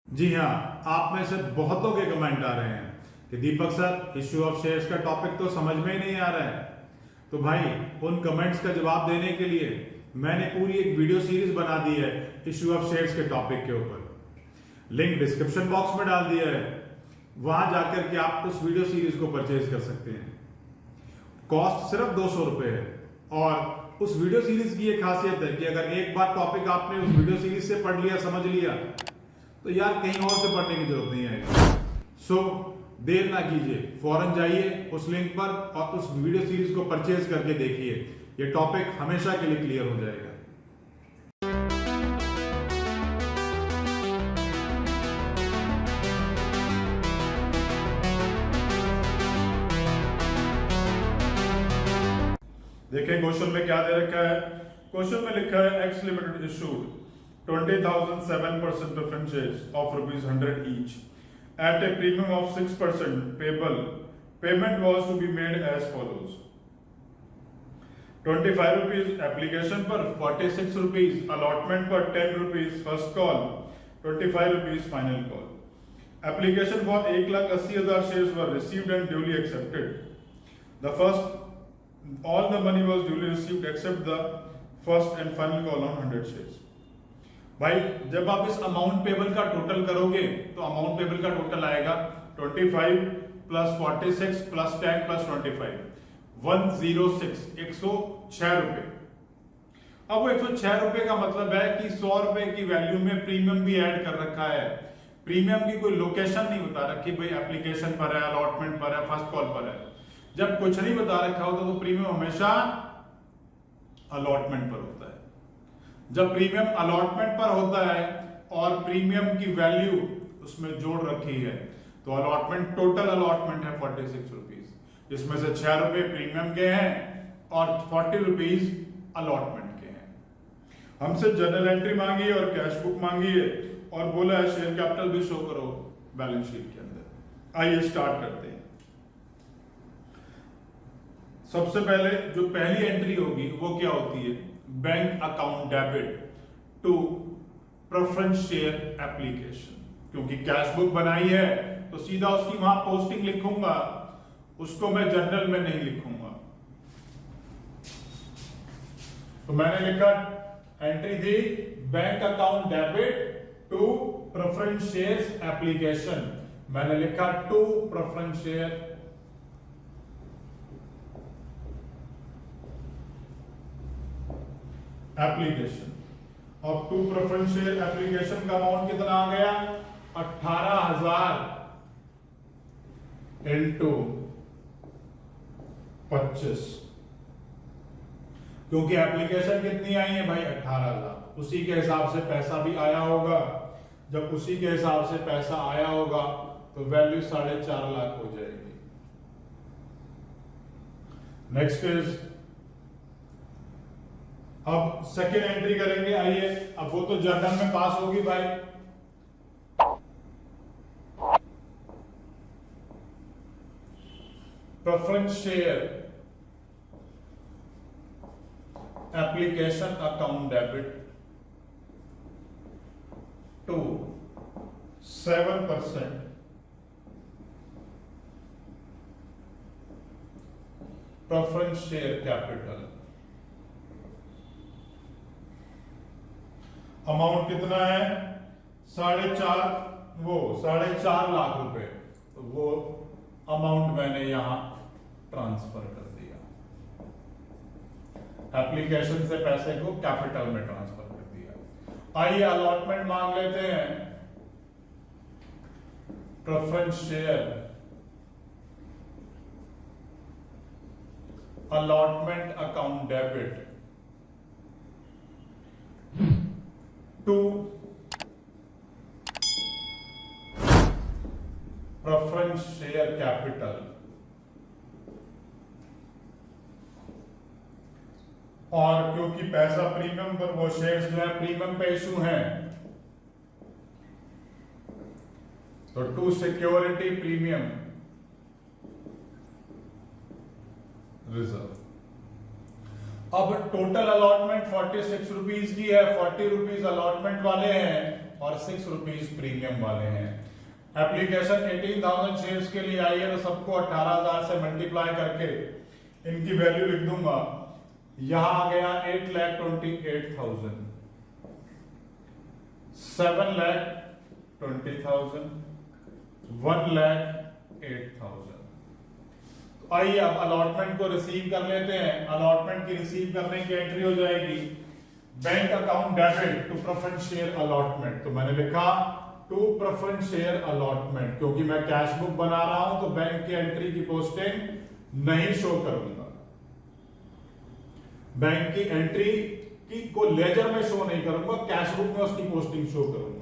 जी हाँ, आप में से बहुतों के कमेंट आ रहे हैं कि दीपक सर इश्यू ऑफ शेयर्स का टॉपिक तो समझ में ही नहीं आ रहा है। तो भाई उन कमेंट्स का जवाब देने के लिए मैंने पूरी एक वीडियो सीरीज बना दी है इश्यू ऑफ शेयर्स के टॉपिक के ऊपर। लिंक डिस्क्रिप्शन बॉक्स में डाल दिया है, वहां जाकर के आप उस वीडियो सीरीज को परचेज कर सकते हैं। कॉस्ट सिर्फ 200 रुपए है। और उस वीडियो सीरीज की एक खासियत है कि अगर एक बार टॉपिक आपने उस वीडियो सीरीज से पढ़ लिया, समझ लिया, तो यार कहीं और से पढ़ने की जरूरत नहीं आएगी। सो देर ना कीजिए, फौरन जाइए उस लिंक पर और उस वीडियो सीरीज को परचेज करके देखिए। ये टॉपिक हमेशा के लिए क्लियर हो जाएगा। देखिए क्वेश्चन में क्या दे रखा है। क्वेश्चन में लिखा है x limited issued 20,007% preference shares of ₹100 each at a premium of 6% payable. Payment was to be made as follows: ₹25 application पर, ₹46 allotment पर, ₹10 first call, ₹25 final call. Application for 1,80,000 shares were received and duly accepted. All the money was duly received except the first and final call on 100 shares. भाई जब आप इस amount payable का total करोगे तो amount payable का total आएगा 25 plus 46 plus 10 plus 25 106 106 रुपए। अब वो 106 रुपए का मतलब है कि 100 रुपए की वैल्यू में प्रीमियम भी ऐड कर रखा है। प्रीमियम की कोई लोकेशन नहीं बता रखी, भाई एप्लीकेशन पर है, अलॉटमेंट पर है, फर्स्ट कॉल पर है। जब कुछ नहीं बता रखा होता तो प्रीमियम हमेशा अलॉटमेंट पर होता है। जब प्रीमियम अलॉटमेंट पर होता है और प्रीमियम की वैल्यू उसमें जोड़ रखी है तो अलॉटमेंट, टोटल अलॉटमेंट है 46 रुपीज, जिसमें से 6 रुपए प्रीमियम के हैं और 40 रुपीज अलॉटमेंट के हैं। हमसे जर्नल एंट्री मांगी है और कैश बुक मांगी है और बोला है शेयर कैपिटल भी शो करो बैलेंस शीट के अंदर। आइए स्टार्ट करते हैं। सबसे पहले जो पहली एंट्री होगी वो क्या होती है? Bank account debit to preference share application. क्योंकि कैश बुक बनाई है तो सीधा उसकी वहां पोस्टिंग लिखूंगा, उसको मैं जर्नल में नहीं लिखूंगा। तो मैंने लिखा, एंट्री थी bank account debit to preference shares application. मैंने लिखा टू प्रेफरेंस शेयर एप्लीकेशन। और टू प्रेफरेंस शेयर एप्लीकेशन का अमाउंट कितना आ गया? 18,000 इंटू 25। क्योंकि एप्लीकेशन कितनी आई है भाई? 18,000। उसी के हिसाब से पैसा भी आया होगा। जब उसी के हिसाब से पैसा आया होगा तो वैल्यू 4.5 लाख हो जाएगी। नेक्स्ट इज, अब सेकेंड एंट्री करेंगे। आइए, अब वो तो जर्नल में पास होगी भाई। Preference share application account debit to 7% preference share capital. Amount कितना है? 4.5 लाख रुपए। तो वो अमाउंट मैंने यहां ट्रांसफर कर दिया, एप्लीकेशन से पैसे को कैपिटल में ट्रांसफर कर दिया। आइए अलॉटमेंट मांग लेते हैं। Preference share allotment account debit to preference share capital. और क्योंकि पैसा प्रीमियम पर, वो शेयर्स जो है प्रीमियम पे इशू हैं, तो टू सिक्योरिटी प्रीमियम रिजर्व। अब टोटल अलॉटमेंट 46 रुपीज की है, 40 रुपीज अलॉटमेंट वाले हैं, और 6 रुपीज प्रीमियम वाले हैं। एप्लीकेशन 18,000 शेयर्स के लिए आई है, तो सबको 18,000 से मल्टीप्लाई करके इनकी वैल्यू लिख दूंगा। यहां आ गया 8,28,000, 7,20,000, 1,08,000। तो आइए अब अलॉटमेंट को रिसीव कर लेते हैं। अलॉटमेंट की रिसीव करने की एंट्री हो जाएगी bank account debit to preference share allotment. तो मैंने लिखा टू प्रेफरेंस शेयर अलॉटमेंट, क्योंकि मैं कैश बुक बना रहा हूं तो बैंक की एंट्री की पोस्टिंग नहीं शो करूंगा। बैंक की एंट्री की को लेजर में शो नहीं करूंगा, कैश बुक में उसकी पोस्टिंग शो करूंगा।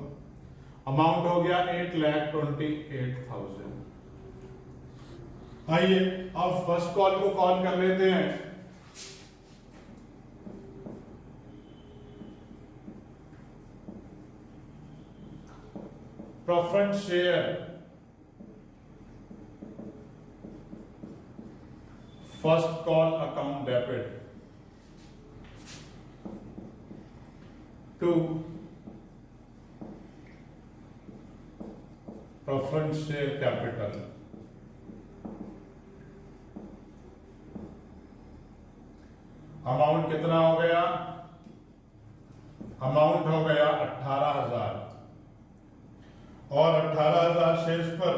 अमाउंट हो गया 8,28,000। आइए अब फर्स्ट कॉल को कॉल कर लेते हैं। Preference share first call account debit to preference share capital. Amount कितना हो गया? अमाउंट हो गया 18,000 और 18,000 शेयर्स पर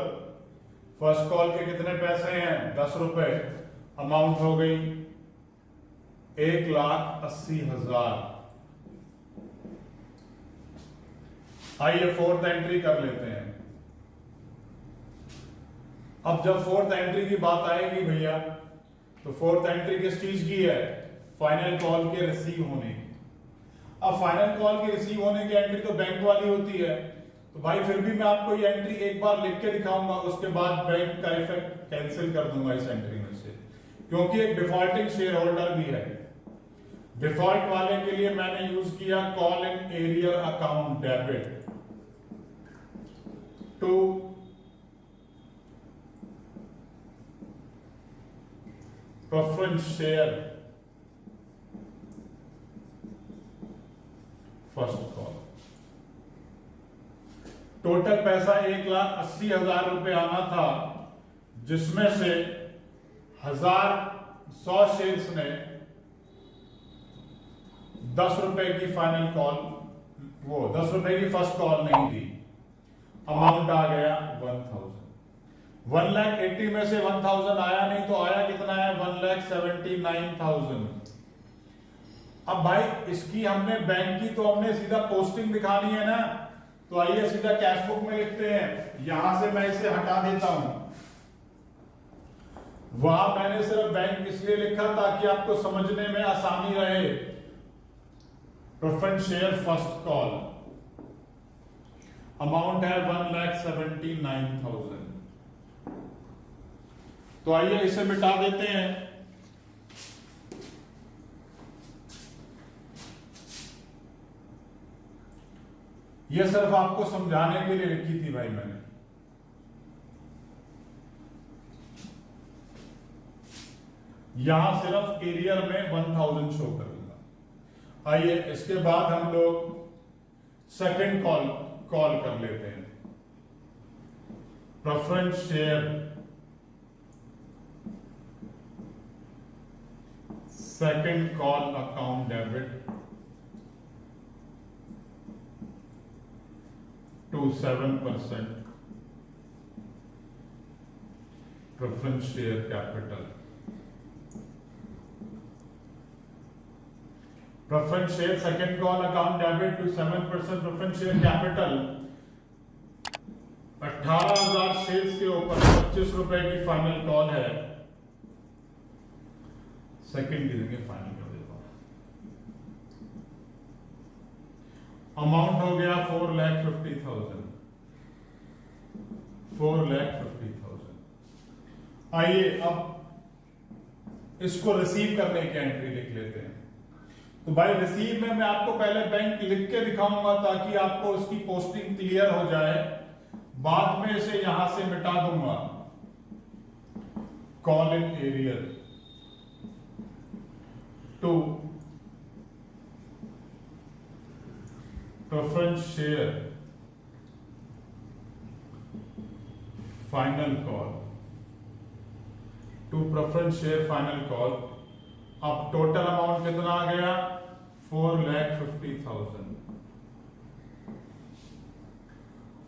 फर्स्ट कॉल के कितने पैसे हैं? 10 रुपए। अमाउंट हो गई 1,80,000। आइए फोर्थ एंट्री कर लेते हैं। अब जब फोर्थ एंट्री की बात आएगी भैया, तो फोर्थ एंट्री किस चीज की है? फाइनल कॉल के रिसीव होने की। अब फाइनल कॉल के रिसीव होने की एंट्री तो बैंक वाली होती है, तो भाई फिर भी मैं आपको ये एंट्री एक बार लिख के दिखाऊंगा, उसके बाद बैंक का इफेक्ट कैंसिल कर दूंगा इस एंट्री में से, क्योंकि एक डिफॉल्टिंग शेयर होल्डर भी है। डिफॉल्ट वाले के लिए मैंने यूज किया call in arrear account debit to preference share first call. Total पैसा 1,80,000 रुपए आना था, जिसमें से 100 शेयर्स ने 10 रुपए की फाइनल कॉल, वो 10 रुपए की फर्स्ट कॉल नहीं दी। अमाउंट आ गया 1,000। 1,80,000 में से 1,000 आया नहीं, तो आया कितना है? 1,79,000। अब भाई इसकी हमने बैंक की तो हमने सीधा पोस्टिंग दिखानी है ना, तो आइए सीधा कैश बुक में लिखते हैं। यहां से मैं इसे हटा देता हूं। वहां मैंने सिर्फ बैंक इसलिए लिखा ताकि आपको समझने में आसानी रहे। Preference share first call, amount है 1,79,000। तो आइए इसे मिटा देते हैं। यह सिर्फ आपको समझाने के लिए लिखी थी भाई मैंने। यहां सिर्फ एरियर में 1,000 शो करूंगा। आइए इसके बाद हम लोग सेकंड कॉल कर लेते हैं। Preference share second call account debit to 7% preference share capital. Preference share second call account debit to 7% preference share capital। 18,000 shares के ऊपर 25 रुपए की फाइनल कॉल है। सेकंड की जगह फाइनल कर देता हूं। अमाउंट हो गया 4,50,000। 4,50,000। आइए अब इसको रिसीव करने की एंट्री लिख लेते हैं। तो भाई रिसीव में मैं आपको पहले बैंक लिख के दिखाऊंगा ताकि आपको उसकी पोस्टिंग क्लियर हो जाए। बाद में इसे यहां से मिटा दूंगा। Call in arrear to preference share final call, to preference share final call. अब टोटल अमाउंट कितना आ गया? 4,50,000।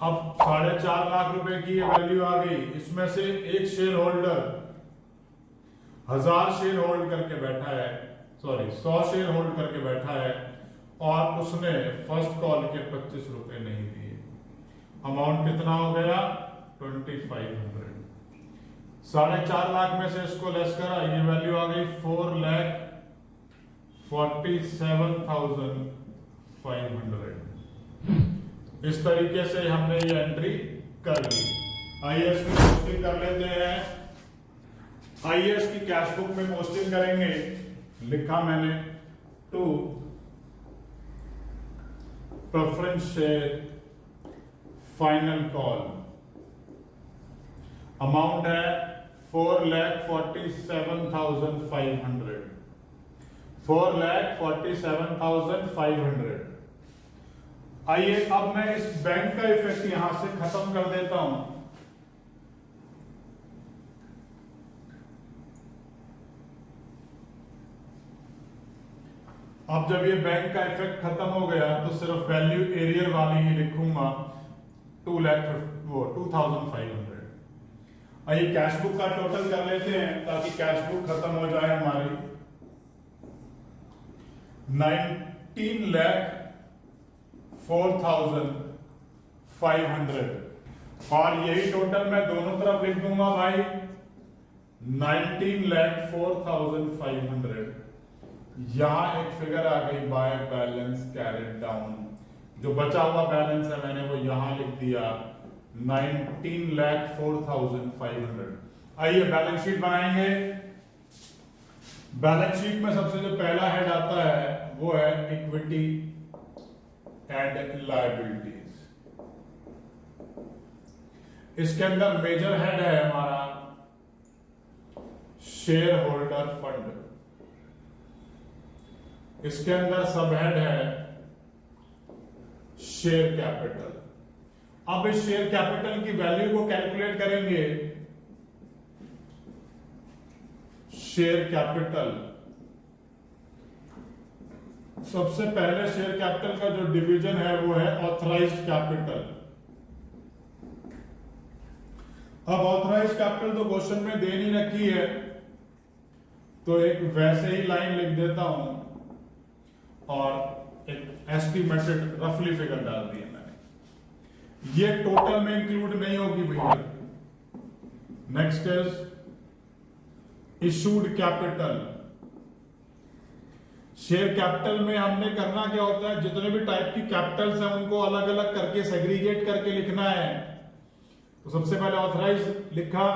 अब 4.5 लाख रुपए की ये वैल्यू आ गई। इसमें से एक शेयर होल्डर 1000 शेयर होल्ड करके बैठा है, सॉरी 100 शेयर होल्ड करके बैठा है, और उसने फर्स्ट कॉल के 25 रुपए नहीं दिए। अमाउंट कितना हो गया? 2500। 4.5 लाख में से इसको लेस करा, ये वैल्यू आ गई 4,47,500। इस तरीके से हमने ये एंट्री कर ली। आइए इसकी पोस्टिंग कर लेते हैं। आइए इसकी कैश बुक में पोस्टिंग करेंगे। लिखा मैंने to preference share final call, amount है 4,47,500। 4,47,500। आइए अब मैं इस बैंक का इफेक्ट यहां से खत्म कर देता हूं। अब जब ये बैंक का इफेक्ट खत्म हो गया तो सिर्फ वैल्यू एरियर वाली ही लिखूंगा, 2,500। आइए कैश बुक का टोटल कर लेते हैं ताकि कैश बुक खत्म हो जाए हमारी। 19,04,500 और यही टोटल मैं दोनों तरफ लिख दूंगा भाई, 19,04,500। यहां एक फिगर आ गई बाय बैलेंस कैरिड डाउन। जो बचा हुआ बैलेंस है मैंने वो यहां लिख दिया, 19,04,500। आइए बैलेंस शीट बनाएंगे। बैलेंस शीट में सबसे जो पहला हेड आता है वो है इक्विटी एंड लायबिलिटीज। इसके अंदर मेजर हेड है हमारा शेयर होल्डर फंड। इसके अंदर सब हेड है शेयर कैपिटल। अब इस शेयर कैपिटल की वैल्यू को कैलकुलेट करेंगे। शेयर कैपिटल, सबसे पहले शेयर कैपिटल का जो डिवीजन है वो है ऑथराइज्ड कैपिटल। अब ऑथराइज्ड कैपिटल तो क्वेश्चन में दे नहीं रखी है, तो एक वैसे ही लाइन लिख देता हूं और एक एस्टिमेटेड रफली फिगर डाल दी है मैंने। ये टोटल में इंक्लूड नहीं होगी भैया। Next is issued capital. Share capital में हमने करना क्या होता है, जितने भी टाइप की कैपिटल्स हैं उनको अलग अलग करके सेग्रीगेट करके लिखना है। तो सबसे पहले ऑथराइज लिखा,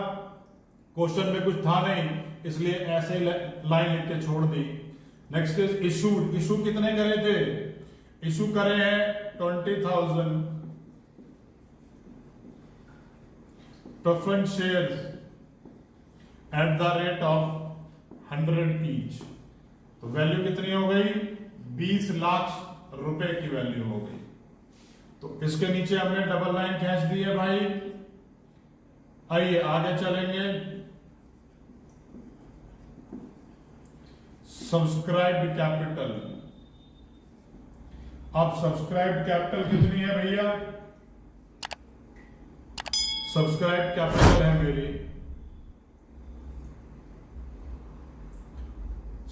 क्वेश्चन में कुछ था नहीं इसलिए ऐसे ही लाइन लिख के छोड़ दी। Next is issued. इशू कितने करे थे? इशू करे हैं 20,000 preference shares at the rate of 100 each. तो वैल्यू कितनी हो गई? 20 लाख रुपए की वैल्यू हो गई। तो इसके नीचे हमने डबल लाइन खींच दी है भाई। आइए आगे चलेंगे। Subscribed capital. अब सब्सक्राइब्ड कैपिटल कितनी है भैया? सब्सक्राइब्ड कैपिटल है मेरी,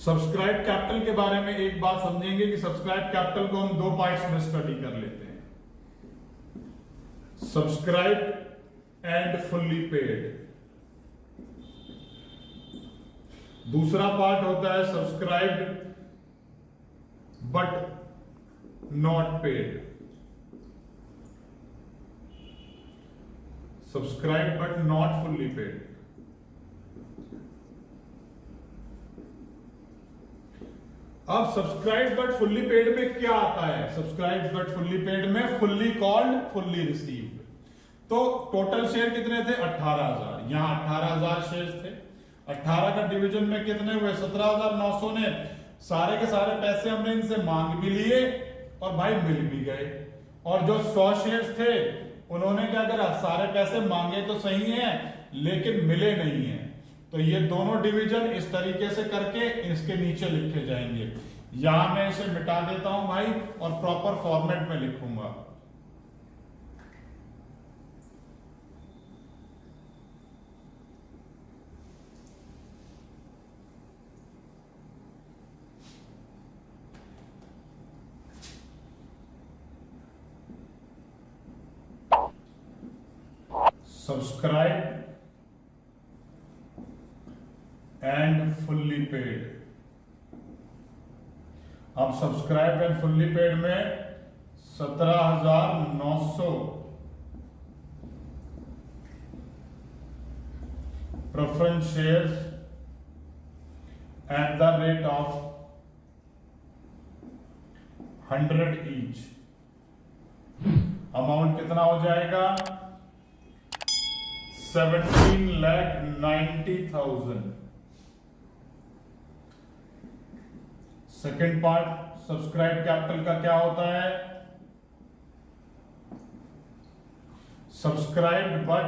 सब्सक्राइब कैपिटल के बारे में एक बात समझेंगे कि सब्सक्राइब कैपिटल को हम दो पार्ट्स में स्टडी कर लेते हैं, सब्सक्राइब एंड फुल्ली पेड। दूसरा पार्ट होता है subscribed but not paid. Subscribe but not fully paid. अब सब्सक्राइब बट फुल्ली पेड में क्या आता है? सब्सक्राइब बट फुल्ली पेड में फुल्ली कॉल्ड फुल्ली रिसीव्ड। तो टोटल शेयर कितने थे? 18,000। यहां 18,000 शेयर थे। 18 का डिवीजन में कितने हुए? 17,900 ने सारे के सारे पैसे हमने इनसे मांग भी लिए और भाई मिल भी गए। और जो 100 शेयर्स थे उन्होंने क्या करा, सारे पैसे मांगे तो सही हैं लेकिन मिले नहीं हैं। तो ये दोनों डिवीजन इस तरीके से करके इसके नीचे लिखे जाएंगे। यहां मैं इसे मिटा देता हूं भाई और प्रॉपर फॉर्मेट में लिखूंगा। Subscribe and fully paid. अब सब्सक्राइब एंड फुल्ली पेड में 17,900 preference shares at the rate of 100 each. Amount कितना हो जाएगा? 17,90,000। सेकेंड पार्ट सब्सक्राइब कैपिटल का क्या होता है? Subscribed but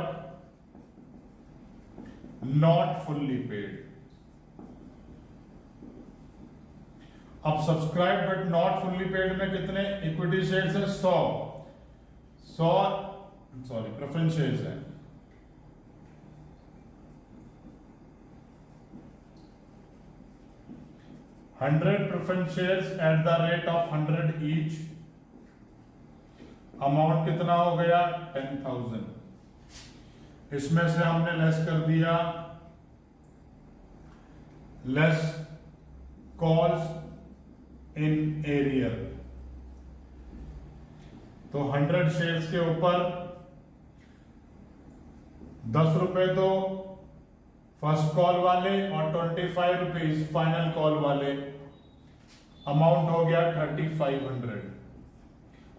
not fully paid. अब subscribe but not fully paid में कितने इक्विटी शेयर्स है? 100 प्रेफरेंस शेयर्स है। 100 preference shares at the rate of 100 each. Amount कितना हो गया? 10,000। इसमें से हमने लेस कर दिया लेस कॉल्स इन एरियर। तो 100 शेयर्स के ऊपर 10 रुपए तो फर्स्ट कॉल वाले और 25 रुपीज फाइनल कॉल वाले। अमाउंट हो गया 3,500।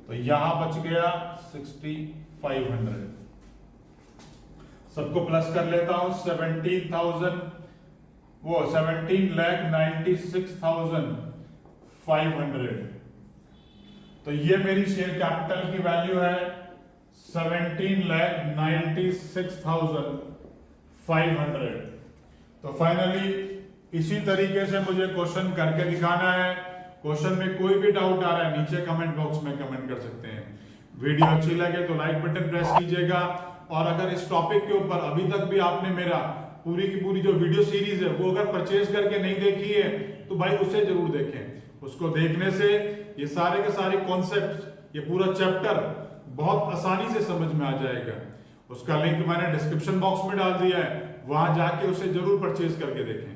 तो यहां बच गया 6,500। सबको प्लस कर लेता हूं। 17,96,500। तो ये मेरी शेयर कैपिटल की वैल्यू है 17,96,500। तो फाइनली इसी तरीके से मुझे क्वेश्चन करके दिखाना है। क्वेश्चन में कोई भी डाउट आ रहा है नीचे कमेंट बॉक्स में कमेंट कर सकते हैं। वीडियो अच्छी लगे तो लाइक बटन प्रेस कीजिएगा, और अगर इस टॉपिक के ऊपर अभी तक भी आपने मेरा पूरी की पूरी जो वीडियो सीरीज है वो अगर परचेज करके नहीं देखी है तो भाई उसे जरूर देखें। उसको देखने से ये सारे के सारे कॉन्सेप्ट, ये पूरा चैप्टर बहुत आसानी से समझ में आ जाएगा। उसका लिंक मैंने डिस्क्रिप्शन बॉक्स में डाल दिया है, वहां जाके उसे जरूर परचेज करके देखें।